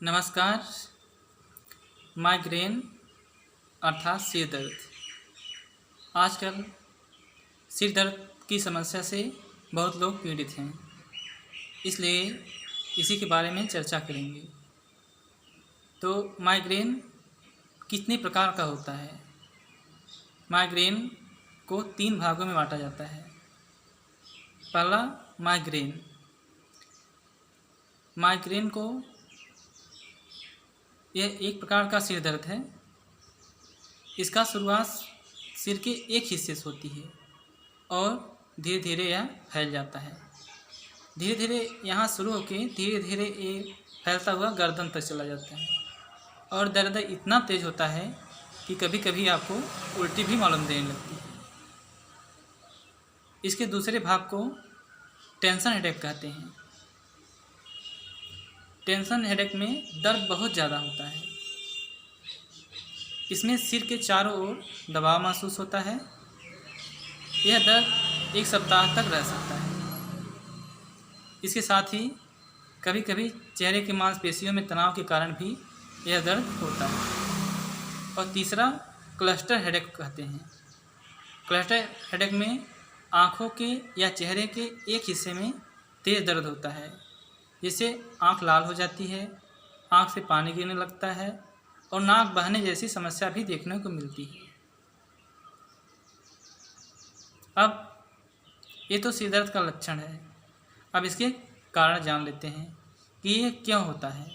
नमस्कार। माइग्रेन अर्थात सिर दर्द। आजकल सिर दर्द की समस्या से बहुत लोग पीड़ित हैं, इसलिए इसी के बारे में चर्चा करेंगे। तो माइग्रेन कितने प्रकार का होता है? माइग्रेन को 3 भागों में बांटा जाता है। पहला, माइग्रेन को यह एक प्रकार का सिर दर्द है। इसका शुरुआत सिर के एक हिस्से से होती है और धीरे धीरे यह फैल जाता है। धीरे धीरे यहाँ शुरू होकर धीरे धीरे ये फैलता हुआ गर्दन तक चला जाता है और दर्द इतना तेज होता है कि कभी कभी आपको उल्टी भी मालूम देने लगती है। इसके दूसरे भाग को टेंशन हेडेक कहते हैं। टेंशन हेडेक में दर्द बहुत ज़्यादा होता है। इसमें सिर के चारों ओर दबाव महसूस होता है। यह दर्द 1 सप्ताह तक रह सकता है। इसके साथ ही कभी कभी चेहरे की मांसपेशियों में तनाव के कारण भी यह दर्द होता है। और तीसरा, क्लस्टर हेडेक कहते हैं। क्लस्टर हेडेक में आँखों के या चेहरे के एक हिस्से में तेज़ दर्द होता है, जिससे आँख लाल हो जाती है, आँख से पानी गिरने लगता है और नाक बहने जैसी समस्या भी देखने को मिलती है। अब ये तो सिर दर्द का लक्षण है। अब इसके कारण जान लेते हैं कि ये क्यों होता है।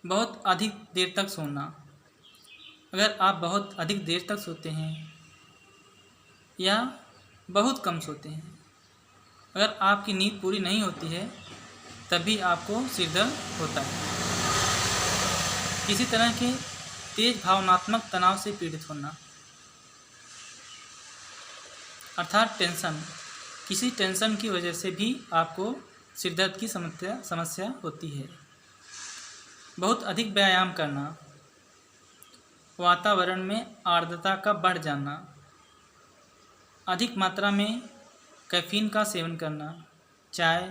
बहुत अधिक देर तक सोना। अगर आप बहुत अधिक देर तक सोते हैं या बहुत कम सोते हैं, अगर आपकी नींद पूरी नहीं होती है, तभी आपको सिर दर्द होता है। किसी तरह के तेज भावनात्मक तनाव से पीड़ित होना अर्थात टेंशन। किसी टेंशन की वजह से भी आपको सिर दर्द की समस्या होती है। बहुत अधिक व्यायाम करना, वातावरण में आर्द्रता का बढ़ जाना, अधिक मात्रा में कैफीन का सेवन करना, चाय,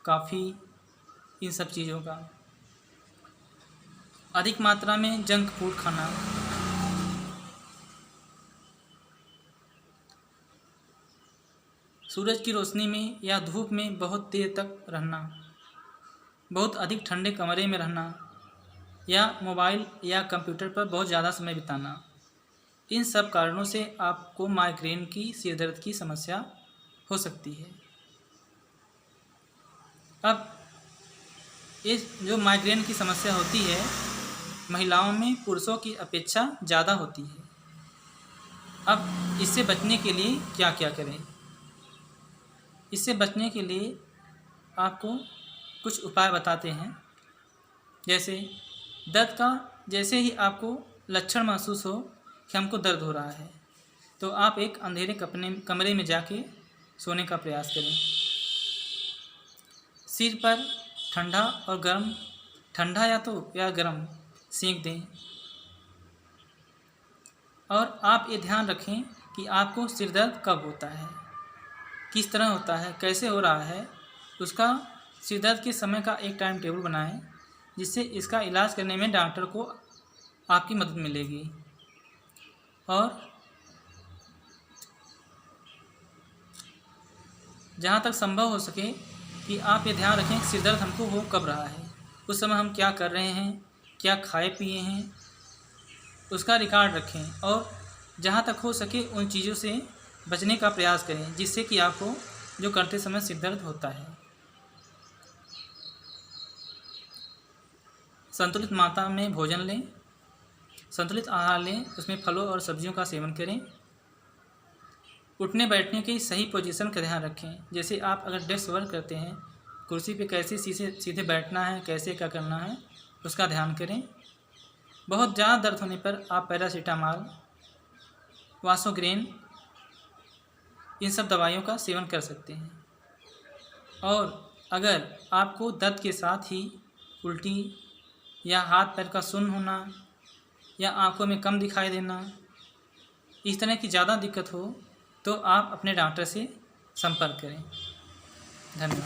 कॉफ़ी, इन सब चीज़ों का, अधिक मात्रा में जंक फूड खाना, सूरज की रोशनी में या धूप में बहुत देर तक रहना, बहुत अधिक ठंडे कमरे में रहना या मोबाइल या कंप्यूटर पर बहुत ज़्यादा समय बिताना, इन सब कारणों से आपको माइग्रेन की सिर दर्द की समस्या हो सकती है। अब इस जो माइग्रेन की समस्या होती है, महिलाओं में पुरुषों की अपेक्षा ज़्यादा होती है। अब इससे बचने के लिए क्या क्या करें? इससे बचने के लिए आपको कुछ उपाय बताते हैं। जैसे दर्द का जैसे ही आपको लक्षण महसूस हो कि हमको दर्द हो रहा है, तो आप एक अंधेरे कमरे में जाके सोने का प्रयास करें। सिर पर ठंडा और गर्म, ठंडा या गर्म सेंक दें। और आप ये ध्यान रखें कि आपको सिर दर्द कब होता है, किस तरह होता है, कैसे हो रहा है। उसका सिर दर्द के समय का एक टाइम टेबल बनाएं, जिससे इसका इलाज करने में डॉक्टर को आपकी मदद मिलेगी। और जहाँ तक संभव हो सके कि आप ये ध्यान रखें कि सिर दर्द हमको हो कब रहा है, उस समय हम क्या कर रहे हैं, क्या खाए पिए हैं, उसका रिकॉर्ड रखें। और जहाँ तक हो सके उन चीज़ों से बचने का प्रयास करें जिससे कि आपको जो करते समय सिर दर्द होता है। संतुलित मात्रा में भोजन लें, संतुलित आहार लें, उसमें फलों और सब्जियों का सेवन करें। उठने बैठने की सही पोजीशन का ध्यान रखें। जैसे आप अगर डेस्क वर्क करते हैं, कुर्सी पे कैसे सीधे बैठना है, कैसे क्या करना है, उसका ध्यान करें। बहुत ज़्यादा दर्द होने पर आप पैरासीटामॉल, वासोग्रेन, इन सब दवाइयों का सेवन कर सकते हैं। और अगर आपको दर्द के साथ ही उल्टी या हाथ पैर का सुन्न होना या आंखों में कम दिखाई देना, इस तरह की ज़्यादा दिक्कत हो, तो आप अपने डॉक्टर से संपर्क करें। धन्यवाद।